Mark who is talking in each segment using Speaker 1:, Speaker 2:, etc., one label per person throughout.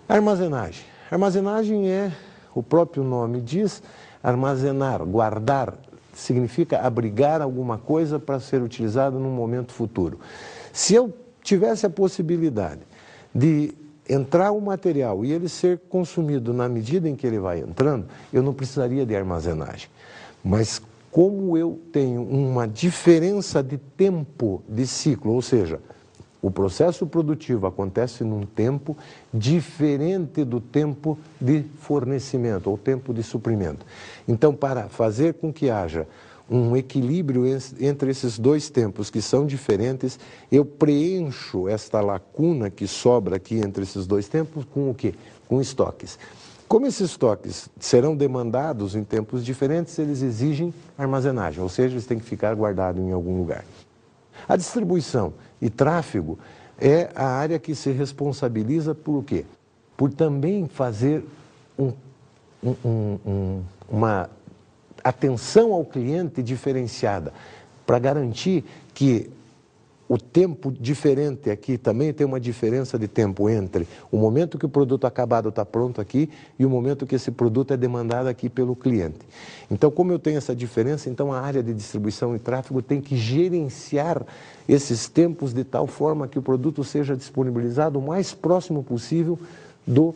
Speaker 1: Armazenagem. Armazenagem é, o próprio nome diz, armazenar, guardar, significa abrigar alguma coisa para ser utilizado num momento futuro. Se eu tivesse a possibilidade de entrar o material e ele ser consumido na medida em que ele vai entrando, eu não precisaria de armazenagem. Mas como eu tenho uma diferença de tempo de ciclo, ou seja, o processo produtivo acontece num tempo diferente do tempo de fornecimento, ou tempo de suprimento. Então, para fazer com que haja um equilíbrio entre esses dois tempos que são diferentes, eu preencho esta lacuna que sobra aqui entre esses dois tempos com o quê? Com estoques. Como esses estoques serão demandados em tempos diferentes, eles exigem armazenagem, ou seja, eles têm que ficar guardados em algum lugar. A distribuição e tráfego é a área que se responsabiliza por o quê? Por também fazer uma atenção ao cliente diferenciada, para garantir que o tempo diferente aqui também tem uma diferença de tempo entre o momento que o produto acabado está pronto aqui e o momento que esse produto é demandado aqui pelo cliente. Então, como eu tenho essa diferença, então a área de distribuição e tráfego tem que gerenciar esses tempos de tal forma que o produto seja disponibilizado o mais próximo possível do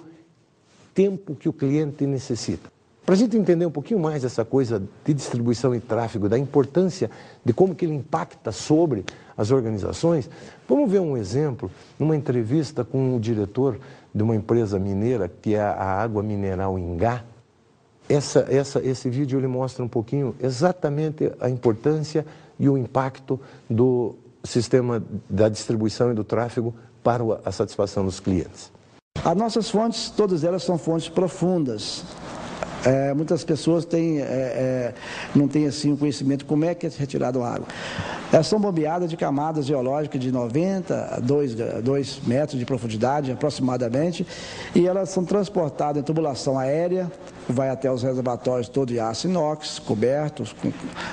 Speaker 1: tempo que o cliente necessita. Para a gente entender um pouquinho mais essa coisa de distribuição e tráfego, da importância de como que ele impacta sobre as organizações, vamos ver um exemplo numa entrevista com o diretor de uma empresa mineira, que é a Água Mineral Ingá. Esse vídeo ele mostra um pouquinho exatamente a importância e o impacto do sistema da distribuição e do tráfego para a satisfação dos clientes.
Speaker 2: As nossas fontes, todas elas são fontes profundas. Muitas pessoas não têm assim, um conhecimento de como é que é retirada a água. Elas são bombeadas de camadas geológicas de 90 a 2 metros de profundidade, aproximadamente, e elas são transportadas em tubulação aérea, vai até os reservatórios todos de aço inox, cobertos,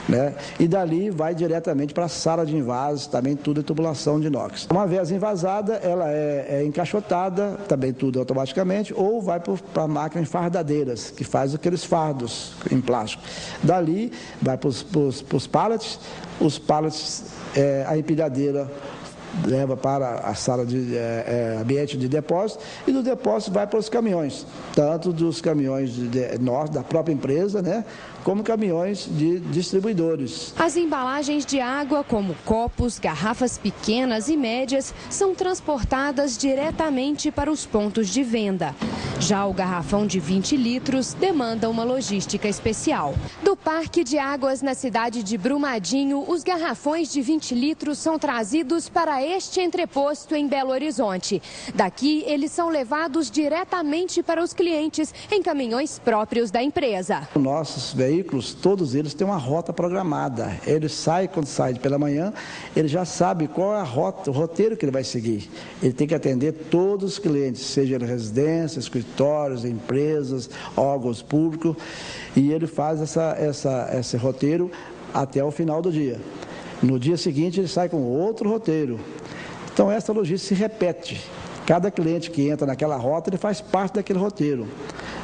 Speaker 2: né? E dali vai diretamente para a sala de invasos, também tudo em tubulação de inox. Uma vez invasada, ela é encaixotada, também tudo automaticamente, ou vai para a máquina de fardadeiras, que faz aqueles fardos em plástico. Dali vai para os pallets, os pallets, a empilhadeira leva para a sala de ambiente de depósito, e do depósito vai para os caminhões, tanto dos caminhões da própria empresa, né, como caminhões de distribuidores.
Speaker 3: As embalagens de água, como copos, garrafas pequenas e médias, são transportadas diretamente para os pontos de venda. Já o garrafão de 20 litros demanda uma logística especial. Do Parque de Águas na cidade de Brumadinho, os garrafões de 20 litros são trazidos para este entreposto em Belo Horizonte. Daqui, eles são levados diretamente para os clientes em caminhões próprios da empresa.
Speaker 2: Nossos veículos, todos eles têm uma rota programada. Ele sai, quando sai pela manhã, ele já sabe qual é a rota, o roteiro que ele vai seguir. Ele tem que atender todos os clientes, seja residências, escritórios, empresas, órgãos públicos, e ele faz esse roteiro até o final do dia. No dia seguinte, ele sai com outro roteiro. Então, essa logística se repete. Cada cliente que entra naquela rota, ele faz parte daquele roteiro,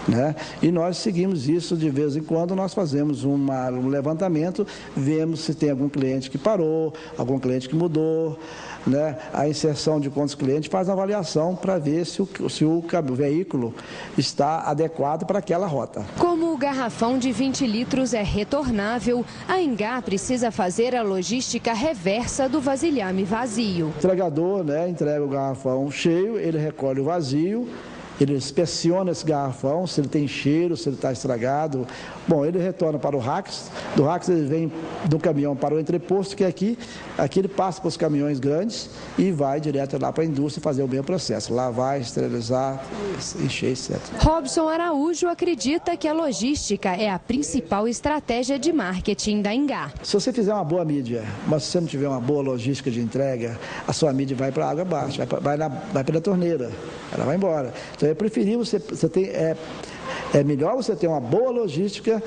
Speaker 2: né? E nós seguimos isso de vez em quando, nós fazemos um levantamento, vemos se tem algum cliente que parou, algum cliente que mudou, né? A inserção de quantos clientes faz uma avaliação para ver se o veículo está adequado para aquela rota.
Speaker 3: Como o garrafão de 20 litros é retornável, a Ingá precisa fazer a logística reversa do vasilhame vazio.
Speaker 2: O entregador, né, entrega o garrafão cheio, ele recolhe o vazio, ele inspeciona esse garrafão, se ele tem cheiro, se ele está estragado. Bom, ele retorna para o Rax, do Rax ele vem do caminhão para o entreposto, que é aqui ele passa para os caminhões grandes e vai direto lá para a indústria fazer o mesmo processo, lavar, esterilizar, encher, etc.
Speaker 3: Robson Araújo acredita que a logística é a principal estratégia de marketing da Ingá.
Speaker 2: Se você fizer uma boa mídia, mas se você não tiver uma boa logística de entrega, a sua mídia vai para a água abaixo, vai pela torneira, ela vai embora. Então é preferível é melhor você ter uma boa logística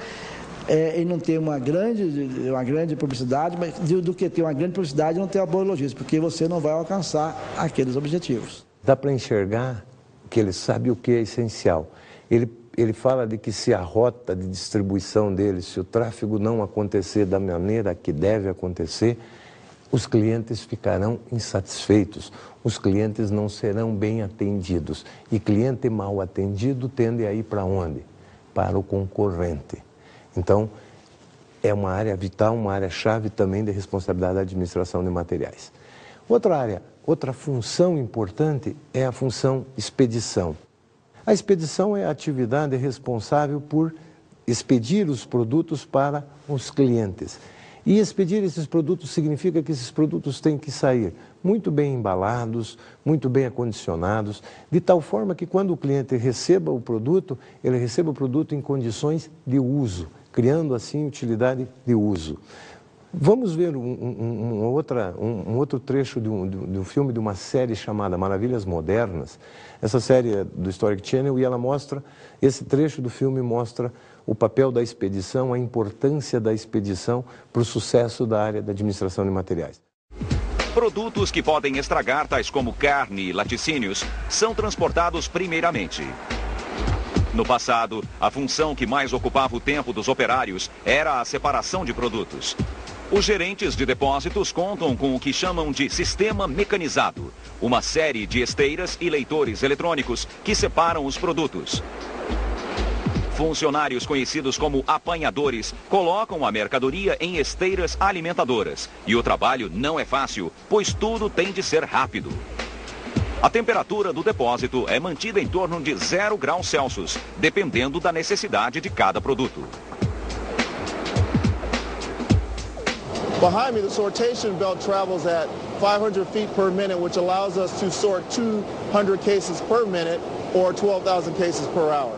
Speaker 2: e não ter uma grande publicidade, do que ter uma grande publicidade e não ter uma boa logística, porque você não vai alcançar aqueles objetivos.
Speaker 1: Dá para enxergar que ele sabe o que é essencial. Ele fala de que se a rota de distribuição dele, se o tráfego não acontecer da maneira que deve acontecer, os clientes ficarão insatisfeitos, os clientes não serão bem atendidos. E cliente mal atendido tende a ir para onde? Para o concorrente. Então, é uma área vital, uma área chave também de responsabilidade da administração de materiais. Outra função importante é a função expedição. A expedição é a atividade responsável por expedir os produtos para os clientes. E expedir esses produtos significa que esses produtos têm que sair muito bem embalados, muito bem acondicionados, de tal forma que quando o cliente receba o produto, ele receba o produto em condições de uso, criando assim utilidade de uso. Vamos ver um outro trecho de um filme, de uma série chamada Maravilhas Modernas. Essa série é do History Channel e ela mostra, esse trecho do filme mostra o papel da expedição, a importância da expedição para o sucesso da área da administração de materiais.
Speaker 4: Produtos que podem estragar, tais como carne e laticínios, são transportados primeiramente. No passado, a função que mais ocupava o tempo dos operários era a separação de produtos. Os gerentes de depósitos contam com o que chamam de sistema mecanizado, uma série de esteiras e leitores eletrônicos que separam os produtos. Funcionários conhecidos como apanhadores colocam a mercadoria em esteiras alimentadoras. E o trabalho não é fácil, pois tudo tem de ser rápido. A temperatura do depósito é mantida em torno de 0 graus Celsius, dependendo da necessidade de cada produto.
Speaker 5: Behind me, the sortation belt travels at 500 feet per minute, which allows us to sort 200 cases per minute or 12,000 cases per hour.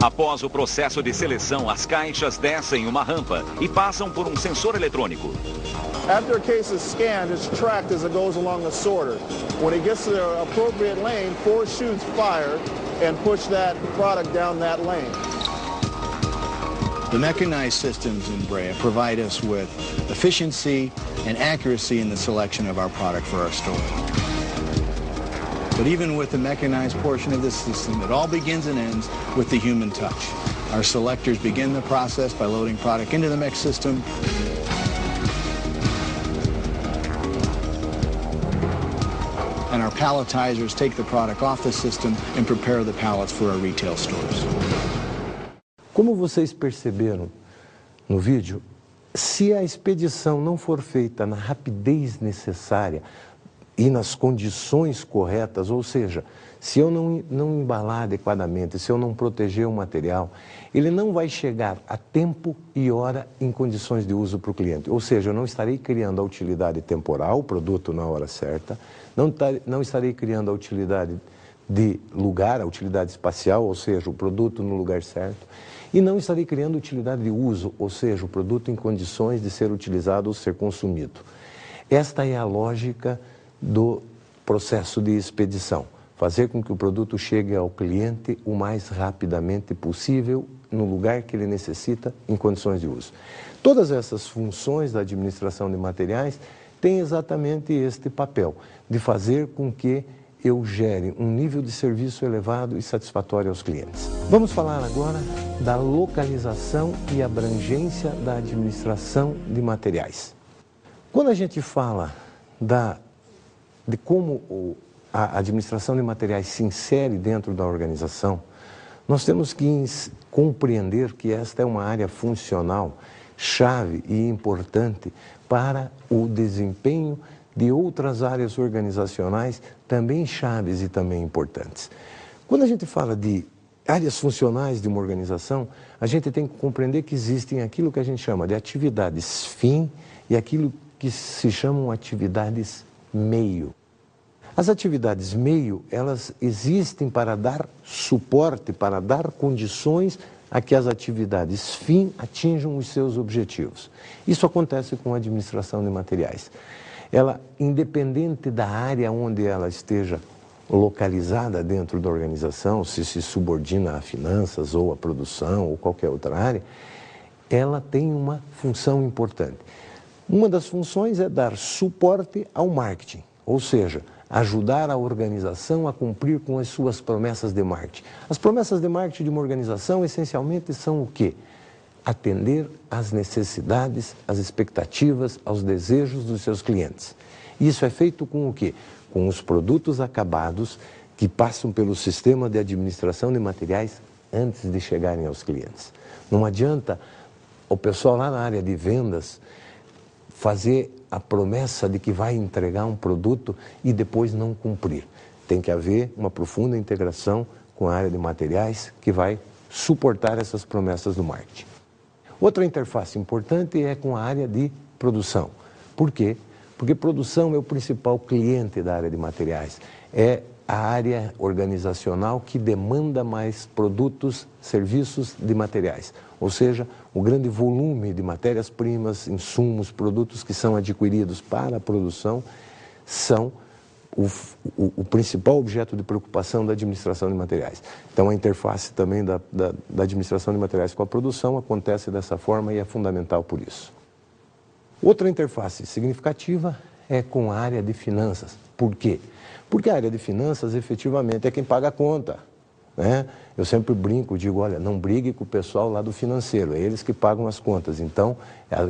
Speaker 4: Após o processo de seleção, as caixas descem uma rampa e passam por um sensor eletrônico.
Speaker 5: After a case is scanned, it's tracked as it goes along the sorter. When it gets to the appropriate lane, 4 chutes fire and push that product down that lane.
Speaker 6: The mechanized systems in Brea provide us with efficiency and accuracy in the selection of our product for our store. But even with the mechanized portion of this system, it all begins and ends with the human touch. Our selectors begin the process by loading product into the mix system. And our palletizers take the product off the system and prepare the pallets for our retail stores.
Speaker 1: Como vocês perceberam no vídeo, se a expedição não for feita na rapidez necessária e nas condições corretas, ou seja, se eu não embalar adequadamente, se eu não proteger o material, ele não vai chegar a tempo e hora em condições de uso para o cliente. Ou seja, eu não estarei criando a utilidade temporal, o produto na hora certa, não estarei criando a utilidade de lugar, a utilidade espacial, ou seja, o produto no lugar certo, e não estarei criando utilidade de uso, ou seja, o produto em condições de ser utilizado ou ser consumido. Esta é a lógica do processo de expedição. Fazer com que o produto chegue ao cliente o mais rapidamente possível, no lugar que ele necessita, em condições de uso. Todas essas funções da administração de materiais têm exatamente este papel, de fazer com que eu gere um nível de serviço elevado e satisfatório aos clientes. Vamos falar agora da localização e abrangência da administração de materiais. Quando a gente fala de como a administração de materiais se insere dentro da organização, nós temos que compreender que esta é uma área funcional, chave e importante para o desempenho de outras áreas organizacionais também chaves e também importantes. Quando a gente fala de áreas funcionais de uma organização, a gente tem que compreender que existem aquilo que a gente chama de atividades fim e aquilo que se chamam atividades meio. As atividades meio, elas existem para dar suporte, para dar condições a que as atividades fim atinjam os seus objetivos. Isso acontece com a administração de materiais. Ela, independente da área onde ela esteja localizada dentro da organização, se subordina a finanças ou a produção ou qualquer outra área, ela tem uma função importante. Uma das funções é dar suporte ao marketing, ou seja, ajudar a organização a cumprir com as suas promessas de marketing. As promessas de marketing de uma organização essencialmente são o quê? Atender às necessidades, às expectativas, aos desejos dos seus clientes. Isso é feito com o quê? Com os produtos acabados que passam pelo sistema de administração de materiais antes de chegarem aos clientes. Não adianta o pessoal lá na área de vendas fazer a promessa de que vai entregar um produto e depois não cumprir. Tem que haver uma profunda integração com a área de materiais que vai suportar essas promessas do marketing. Outra interface importante é com a área de produção. Por quê? Porque produção é o principal cliente da área de materiais. É a área organizacional que demanda mais produtos, serviços de materiais. Ou seja, o grande volume de matérias-primas, insumos, produtos que são adquiridos para a produção são o principal objeto de preocupação da administração de materiais. Então, a interface também da administração de materiais com a produção acontece dessa forma e é fundamental por isso. Outra interface significativa é com a área de finanças. Por quê? Porque a área de finanças, efetivamente, é quem paga a conta, né? Eu sempre brinco, digo, olha, não brigue com o pessoal lá do financeiro, é eles que pagam as contas. Então,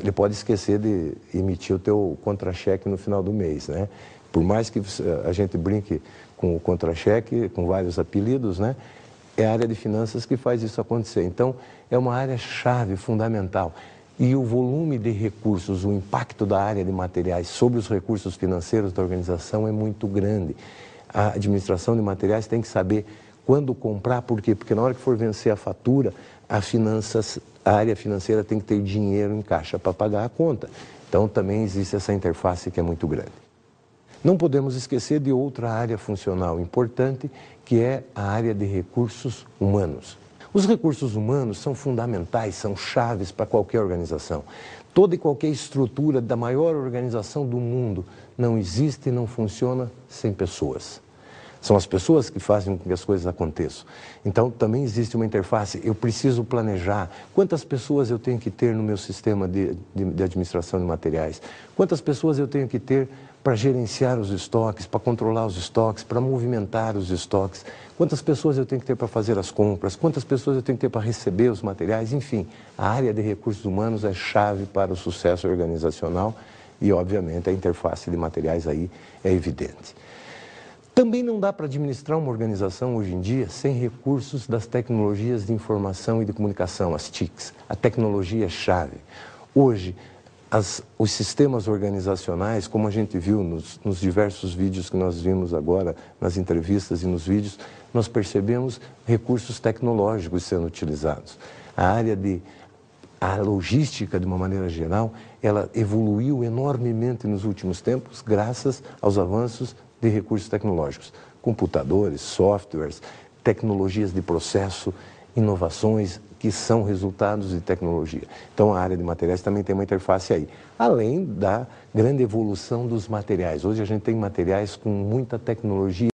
Speaker 1: ele pode esquecer de emitir o teu contra-cheque no final do mês, né? Por mais que a gente brinque com o contra-cheque, com vários apelidos, né? É a área de finanças que faz isso acontecer. Então, é uma área-chave, fundamental. E o volume de recursos, o impacto da área de materiais sobre os recursos financeiros da organização é muito grande. A administração de materiais tem que saber quando comprar, por quê? Porque na hora que for vencer a fatura, a área financeira tem que ter dinheiro em caixa para pagar a conta. Então também existe essa interface que é muito grande. Não podemos esquecer de outra área funcional importante, que é a área de recursos humanos. Os recursos humanos são fundamentais, são chaves para qualquer organização. Toda e qualquer estrutura da maior organização do mundo não existe e não funciona sem pessoas. São as pessoas que fazem com que as coisas aconteçam. Então, também existe uma interface. Eu preciso planejar quantas pessoas eu tenho que ter no meu sistema de administração de materiais. Quantas pessoas eu tenho que ter para gerenciar os estoques, para controlar os estoques, para movimentar os estoques. Quantas pessoas eu tenho que ter para fazer as compras. Quantas pessoas eu tenho que ter para receber os materiais. Enfim, a área de recursos humanos é chave para o sucesso organizacional e, obviamente, a interface de materiais aí é evidente. Também não dá para administrar uma organização hoje em dia sem recursos das tecnologias de informação e de comunicação, as TICs. A tecnologia é chave. Hoje, os sistemas organizacionais, como a gente viu nos diversos vídeos que nós vimos agora, nas entrevistas e nos vídeos, nós percebemos recursos tecnológicos sendo utilizados. A logística, de uma maneira geral, ela evoluiu enormemente nos últimos tempos, graças aos avanços de recursos tecnológicos, computadores, softwares, tecnologias de processo, inovações que são resultados de tecnologia. Então, a área de materiais também tem uma interface aí, além da grande evolução dos materiais. Hoje a gente tem materiais com muita tecnologia